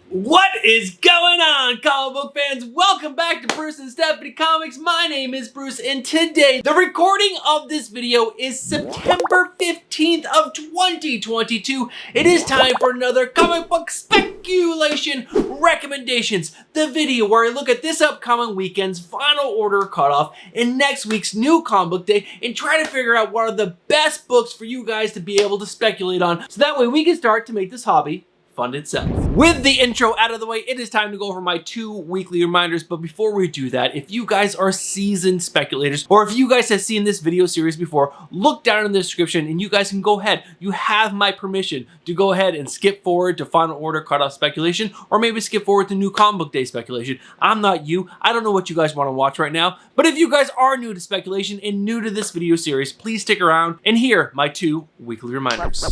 What is going on, comic book fans? Welcome back to Bruce and Stephanie Comics. My name is Bruce, and today, the recording of this video is September 15th of 2022. It is time for another comic book speculation recommendations, the video where I look at this upcoming weekend's final order cutoff and next week's new comic book day and try to figure out what are the best books for you guys to be able to speculate on, so that way we can start to make this hobby fund itself. With the intro out of the way, it is time to go over my 2 weekly reminders. But before we do that, if you guys are seasoned speculators, or if you guys have seen this video series before, look down in the description and you guys can go ahead. You have my permission to go ahead and skip forward to final order cutoff speculation, or maybe skip forward to new comic book day speculation. I'm not you. I don't know what you guys want to watch right now, but if you guys are new to speculation and new to this video series, please stick around and hear my 2 weekly reminders.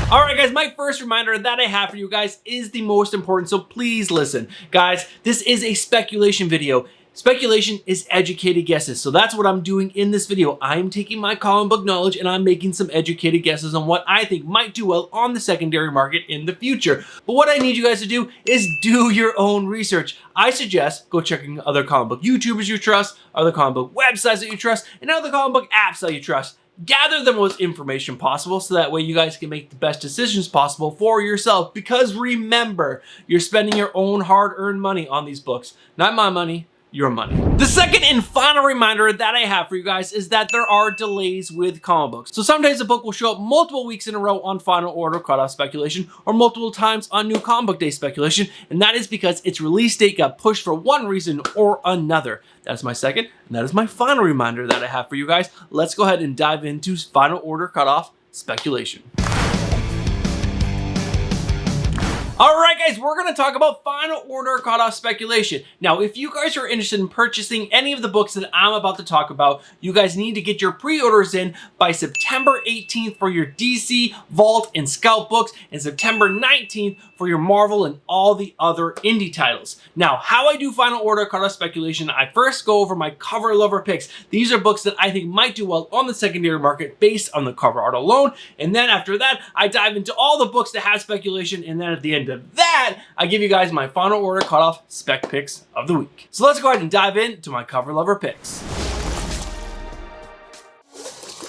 Alright guys, my first reminder that I have for you guys is the most important, so please listen. Guys, this is a speculation video. Speculation is educated guesses, so that's what I'm doing in this video. I'm taking my comic book knowledge and I'm making some educated guesses on what I think might do well on the secondary market in the future. But what I need you guys to do is do your own research. I suggest go checking other comic book YouTubers you trust, other comic book websites that you trust, and other comic book apps that you trust. Gather the most information possible so that way you guys can make the best decisions possible for yourself, because remember, you're spending your own hard-earned money on these books. Not my money, your money. The second and final reminder that I have for you guys is that there are delays with comic books. So sometimes a book will show up multiple weeks in a row on final order cutoff speculation, or multiple times on new comic book day speculation, and that is because its release date got pushed for one reason or another. That's my second, and that is my final reminder that I have for you guys. Let's go ahead and dive into final order cutoff speculation. Alright guys, we're going to talk about final order cutoff speculation. Now, if you guys are interested in purchasing any of the books that I'm about to talk about, you guys need to get your pre-orders in by September 18th for your DC, Vault, and Scout books, and September 19th for your Marvel and all the other indie titles. Now, how I do final order cutoff speculation, I first go over my cover lover picks. These are books that I think might do well on the secondary market based on the cover art alone, and then after that, I dive into all the books that have speculation, and then at the end of that, I give you guys my final order cutoff spec picks of the week. So let's go ahead and dive into my cover lover picks.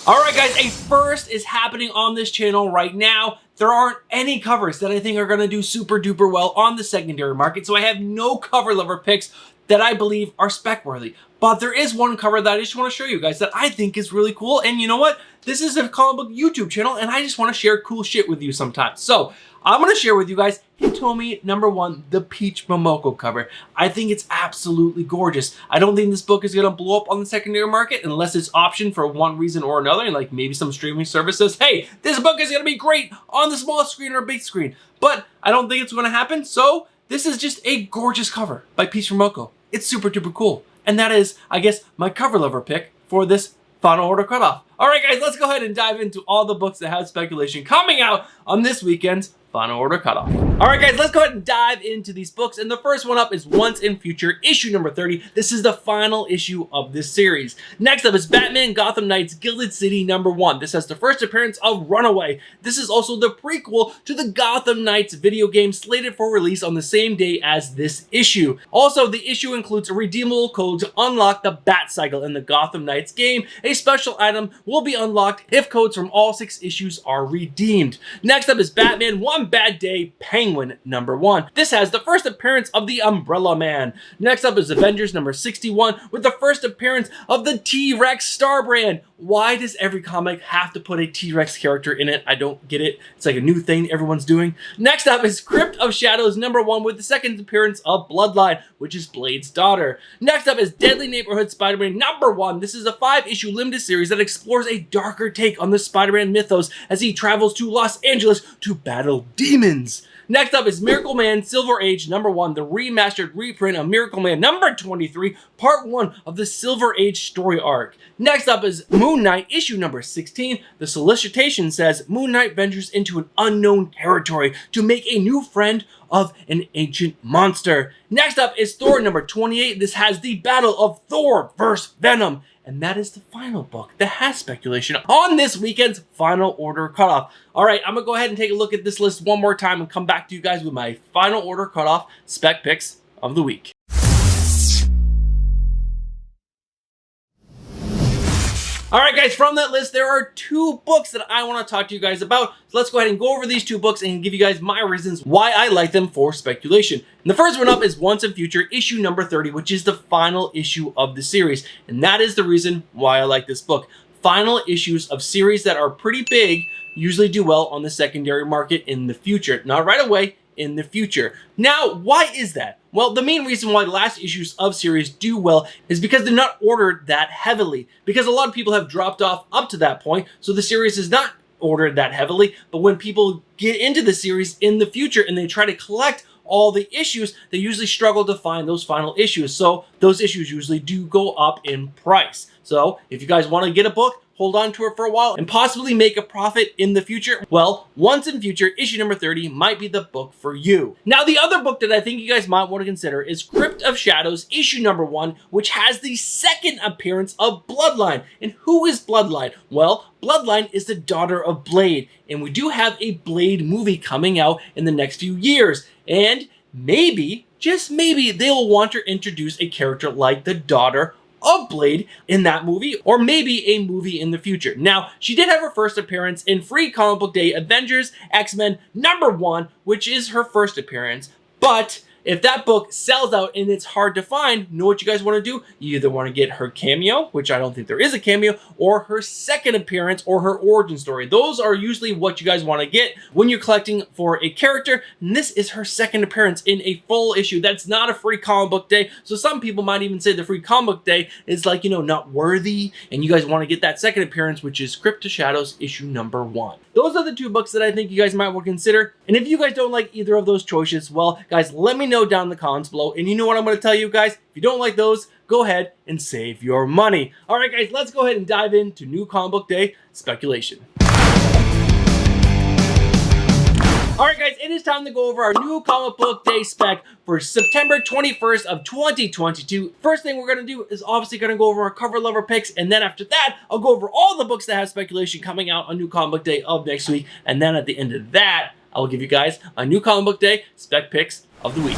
Alright guys, a first is happening on this channel right now. There aren't any covers that I think are going to do super duper well on the secondary market, so I have no cover lover picks that I believe are spec worthy. But there is one cover that I just want to show you guys that I think is really cool, and you know what? This is a comic book YouTube channel, and I just want to share cool shit with you sometimes. So, I'm going to share with you guys Hitomi #1, the Peach Momoko cover. I think it's absolutely gorgeous. I don't think this book is going to blow up on the secondary market unless it's optioned for one reason or another, and like maybe some streaming service says, hey, this book is going to be great on the small screen or big screen. But I don't think it's going to happen, so this is just a gorgeous cover by Peach Momoko. It's super duper cool. And that is, I guess, my cover lover pick for this final order cutoff. Alright guys, let's go ahead and dive into all the books that have speculation coming out on this weekend's final order cutoff. Alright guys, let's go ahead and dive into these books, and the first one up is Once and Future, issue number 30. This is the final issue of this series. Next up is Batman Gotham Knights Gilded City #1. This has the first appearance of Runaway. This is also the prequel to the Gotham Knights video game slated for release on the same day as this issue. Also, the issue includes a redeemable code to unlock the Bat Cycle in the Gotham Knights game. A special item will be unlocked if codes from all 6 issues are redeemed. Next up is Batman One Bad Day Penguin #1. This has the first appearance of the Umbrella Man. Next up is Avengers #61 with the first appearance of the T-Rex Starbrand. Why does every comic have to put a T-Rex character in it? I don't get it. It's like a new thing everyone's doing. Next up is Crypt of Shadows #1 with the second appearance of Bloodline, which is Blade's daughter. Next up is Deadly Neighborhood Spider-Man #1. This is a 5-issue limited series that explores a darker take on the Spider-Man mythos as he travels to Los Angeles to battle demons. Next up is Miracle Man Silver Age #1, the remastered reprint of Miracle Man #23, part 1 of the Silver Age story arc. Next up is Moon Knight issue #16. The solicitation says Moon Knight ventures into an unknown territory to make a new friend of an ancient monster. Next up is Thor number 28. This has the Battle of Thor vs. Venom. And that is the final book that has speculation on this weekend's final order cutoff. All right, I'm going to go ahead and take a look at this list one more time and come back to you guys with my final order cutoff spec picks of the week. All right, guys, from that list, there are 2 books that I want to talk to you guys about. So let's go ahead and go over these 2 books and give you guys my reasons why I like them for speculation. And the first one up is Once and Future, issue number 30, which is the final issue of the series. And that is the reason why I like this book. Final issues of series that are pretty big usually do well on the secondary market in the future. Not right away, in the future. Now, why is that? Well, the main reason why last issues of series do well is because they're not ordered that heavily. Because a lot of people have dropped off up to that point, so the series is not ordered that heavily. But when people get into the series in the future and they try to collect all the issues, they usually struggle to find those final issues. So those issues usually do go up in price. So if you guys want to get a book, hold on to it for a while, and possibly make a profit in the future, well, Once and Future, issue number 30 might be the book for you. Now, the other book that I think you guys might want to consider is Crypt of Shadows, issue number 1, which has the second appearance of Bloodline. And who is Bloodline? Well, Bloodline is the daughter of Blade, and we do have a Blade movie coming out in the next few years. And maybe, just maybe, they'll want to introduce a character like the daughter of Blade in that movie, or maybe a movie in the future. Now, she did have her first appearance in Free Comic Book Day Avengers X-Men number 1, which is her first appearance, but if that book sells out and it's hard to find, know what you guys want to do? You either want to get her cameo, which I don't think there is a cameo, or her second appearance, or her origin story. Those are usually what you guys want to get when you're collecting for a character, and this is her second appearance in a full issue. That's not a Free Comic Book Day, so some people might even say the Free Comic Book Day is like, you know, not worthy, and you guys want to get that second appearance, which is Crypt of Shadows, issue number 1. Those are the 2 books that I think you guys might want to consider, and if you guys don't like either of those choices, well, guys, let me know down in the comments below. And you know what I'm going to tell you guys? If you don't like those, go ahead and save your money. All right, guys, let's go ahead and dive into New Comic Book Day speculation. All right, guys, it is time to go over our New Comic Book Day spec for September 21st of 2022. First thing we're going to do is obviously going to go over our cover lover picks, and then after that, I'll go over all the books that have speculation coming out on New Comic Book Day of next week, and then at the end of that, I will give you guys my New Comic Book Day spec picks of the week.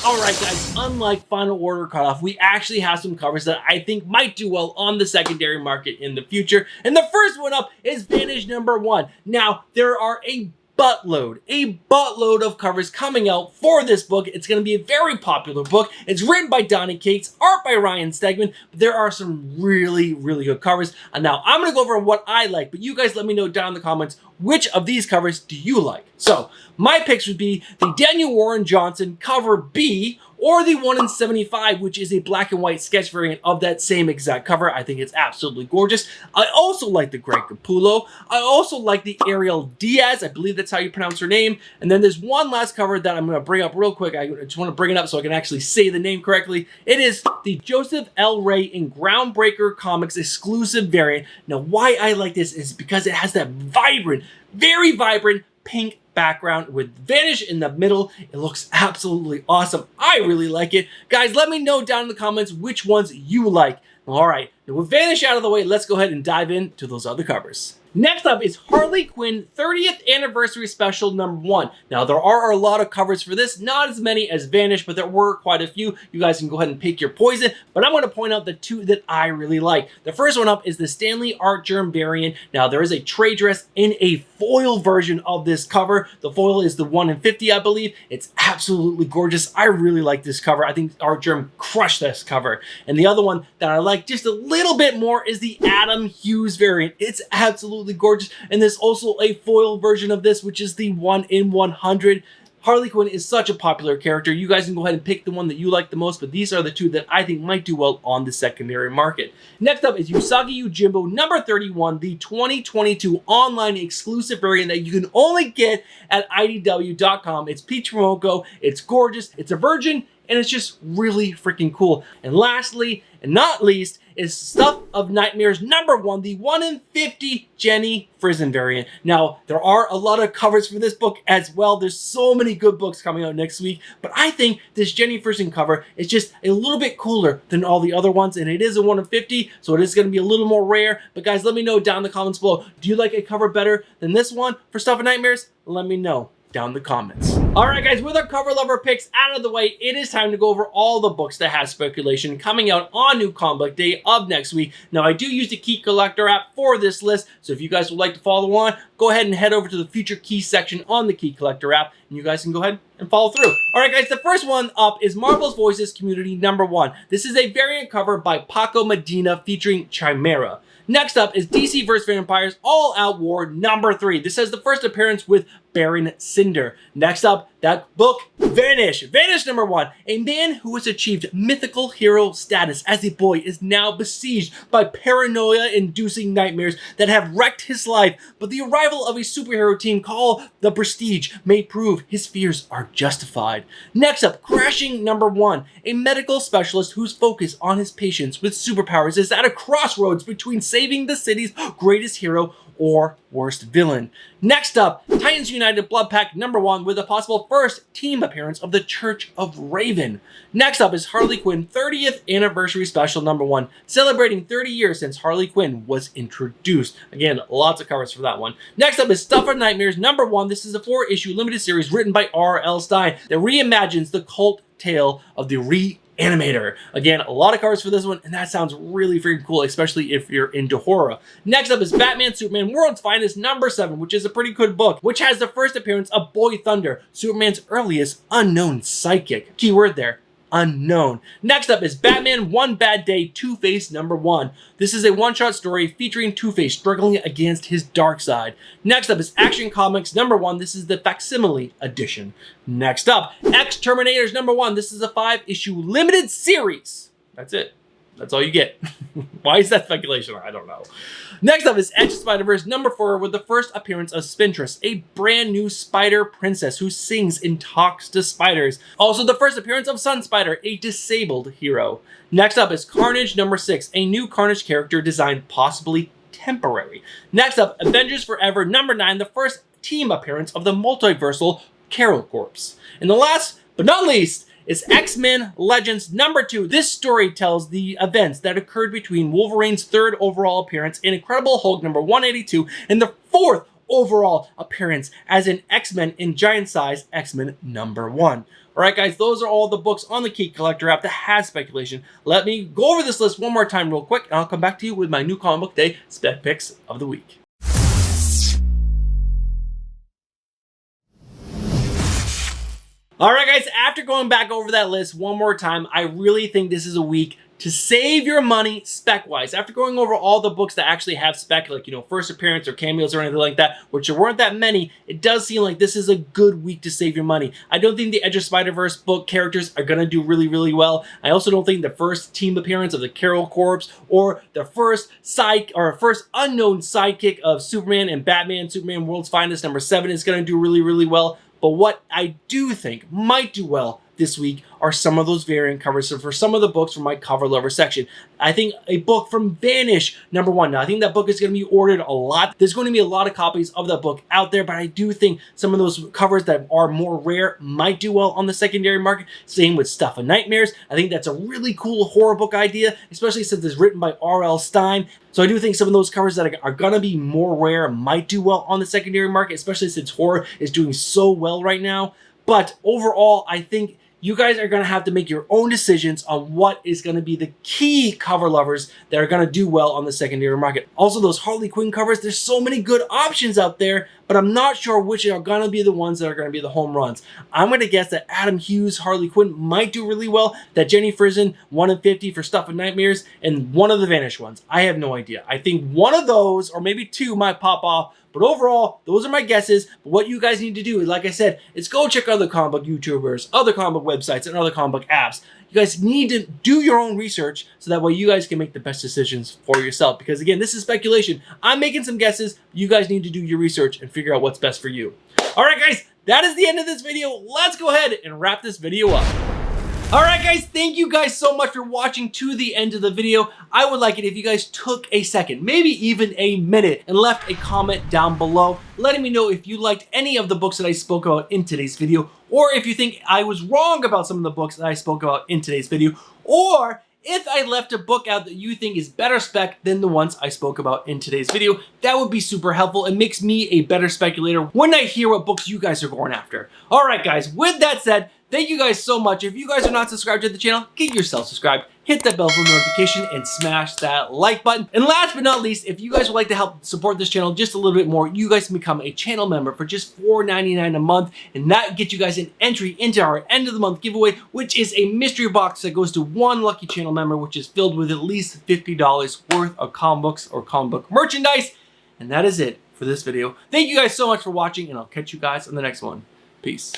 Alright guys, unlike final order cutoff, we actually have some covers that I think might do well on the secondary market in the future. And the first one up is Vanish number 1. Now, there are a buttload of covers coming out for this book. It's going to be a very popular book. It's written by Donny Cates, art by Ryan Stegman, but there are some really good covers. And now I'm going to go over what I like, but you guys let me know down in the comments which of these covers do you like. So my picks would be the Daniel Warren Johnson cover B, or the 1 in 75, which is a black and white sketch variant of that same exact cover. I think it's absolutely gorgeous. I also like the Greg Capullo. I also like the Ariel Diaz. I believe that's how you pronounce her name. And then there's one last cover that I'm going to bring up real quick. I just want to bring it up so I can actually say the name correctly. It is the Joseph L. Ray in Groundbreaker Comics exclusive variant. Now, why I like this is because it has that vibrant, very vibrant pink background with Vanish in the middle. It looks absolutely awesome. I really like it. Guys, let me know down in the comments which ones you like. All right, now with Vanish out of the way, let's go ahead and dive into those other covers. Next up is Harley Quinn 30th Anniversary Special number 1. Now, there are a lot of covers for this, not as many as Vanish, but there were quite a few. You guys can go ahead and pick your poison, but I'm going to point out the 2 that I really like. The first one up is the Stanley Art Germ variant. Now, there is a trade dress in a foil version of this cover. The foil is the 1 in 50, I believe. It's absolutely gorgeous. I really like this cover. I think Art Germ crushed this cover. And the other one that I like just a little bit more is the Adam Hughes variant. It's absolutely gorgeous, and there's also a foil version of this, which is the 1 in 100. Harley Quinn is such a popular character. You guys can go ahead and pick the one that you like the most, but these are the 2 that I think might do well on the secondary market. Next up is Usagi Yojimbo number 31, the 2022 online exclusive variant that you can only get at IDW.com. It's Peach Momoko. It's gorgeous. It's a virgin, and it's just really freaking cool. And lastly, and not least, is Stuff of Nightmares #1, the 1 in 50 Jenny Frison variant. Now, there are a lot of covers for this book as well. There's so many good books coming out next week, but I think this Jenny Frison cover is just a little bit cooler than all the other ones, and it is a 1 in 50, so it is going to be a little more rare. But guys, let me know down in the comments below. Do you like a cover better than this one for Stuff of Nightmares? Let me know down in the comments. Alright guys, with our cover lover picks out of the way, it is time to go over all the books that have speculation coming out on New Comic Book Day of next week. Now I do use the Key Collector app for this list, so if you guys would like to follow along, go ahead and head over to the Future Key section on the Key Collector app, and you guys can go ahead and follow through. Alright guys, the first one up is Marvel's Voices Community #1. This is a variant cover by Paco Medina featuring Chimera. Next up is DC vs. Vampires All Out War #3. This has the first appearance with Baron Cinder. Next up, that book, Vanish. Vanish #1. A man who has achieved mythical hero status as a boy is now besieged by paranoia-inducing nightmares that have wrecked his life, but the arrival of a superhero team called the Prestige may prove his fears are justified. Next up, Crashing #1. A medical specialist whose focus on his patients with superpowers is at a crossroads between saving the city's greatest hero or worst villain. Next up, Titans United Blood Pack #1 with a possible first team appearance of the Church of Raven. Next up is Harley Quinn 30th Anniversary Special #1, celebrating 30 years since Harley Quinn was introduced. Again, lots of covers for that one. Next up is Stuff of Nightmares #1. This is a 4-issue limited series written by R.L. Stine that reimagines the cult tale of the Reanimator. Again, a lot of covers for this one, and that sounds really freaking cool, especially if you're into horror. Next up is Batman Superman World's Finest #7, which is a pretty good book, which has the first appearance of Boy Thunder, Superman's earliest unknown sidekick. Keyword there, unknown. Next up is Batman One Bad Day Two-Face #1. This is a one-shot story featuring Two-Face struggling against his dark side. Next up is Action Comics #1. This is the facsimile edition. Next up, X-Terminators #1. This is a 5-issue limited series. That's it. That's all you get. Why is that speculation? I don't know. Next up is Edge of Spider-Verse #4 with the first appearance of Spintress, a brand new spider princess who sings and talks to spiders. Also the first appearance of Sun Spider, a disabled hero. Next up is Carnage #6, a new Carnage character designed possibly temporary. Next up, Avengers Forever #9, the first team appearance of the multiversal Carol Corps. And the last but not least, is X-Men Legends #2. This story tells the events that occurred between Wolverine's 3rd overall appearance in Incredible Hulk #182 and the 4th overall appearance as an X-Men in giant size X-Men #1. Alright guys, those are all the books on the Key Collector app that has speculation. Let me go over this list one more time real quick, and I'll come back to you with my New Comic Book Day spec picks of the week. Alright guys, after going back over that list one more time, I really think this is a week to save your money spec-wise. After going over all the books that actually have spec, like, you know, first appearance or cameos or anything like that, which there weren't that many, it does seem like this is a good week to save your money. I don't think the Edge of Spider-Verse book characters are going to do really, really well. I also don't think the first team appearance of the Carol Corps or the first unknown sidekick of Superman and Batman, Superman World's Finest #7 is going to do really, really well. But what I do think might do well this week are some of those variant covers. So for some of the books from my cover lover section, I think a book from Vanish #1. Now I think that book is going to be ordered a lot. There's going to be a lot of copies of that book out there, but I do think some of those covers that are more rare might do well on the secondary market. Same with Stuff of Nightmares. I think that's a really cool horror book idea, especially since it's written by R.L. Stine. So I do think some of those covers that are going to be more rare might do well on the secondary market, especially since horror is doing so well right now. But overall, I think you guys are going to have to make your own decisions on what is going to be the key cover lovers that are going to do well on the secondary market. Also, those Harley Quinn covers, there's so many good options out there, but I'm not sure which are going to be the ones that are going to be the home runs. I'm going to guess that Adam Hughes' Harley Quinn might do really well, that Jenny Frison 1 in 50 for Stuff of Nightmares, and one of the Vanish ones. I have no idea. I think one of those, or maybe two, might pop off. But overall, those are my guesses. But what you guys need to do, like I said, is go check other comic book YouTubers, other comic book websites, and other comic book apps. You guys need to do your own research so that way you guys can make the best decisions for yourself. Because again, this is speculation. I'm making some guesses. You guys need to do your research and figure out what's best for you. All right, guys, that is the end of this video. Let's go ahead and wrap this video up. Alright guys, thank you guys so much for watching to the end of the video. I would like it if you guys took a second, maybe even a minute, and left a comment down below letting me know if you liked any of the books that I spoke about in today's video, or if you think I was wrong about some of the books that I spoke about in today's video, or if I left a book out that you think is better spec than the ones I spoke about in today's video. That would be super helpful. It makes me a better speculator when I hear what books you guys are going after. Alright guys, with that said, thank you guys so much. If you guys are not subscribed to the channel, get yourself subscribed, hit that bell for notification, and smash that like button. And last but not least, if you guys would like to help support this channel just a little bit more, you guys can become a channel member for just $4.99 a month, and that gets you guys an entry into our end of the month giveaway, which is a mystery box that goes to one lucky channel member, which is filled with at least $50 worth of comic books or comic book merchandise. And that is it for this video. Thank you guys so much for watching, and I'll catch you guys on the next one. Peace.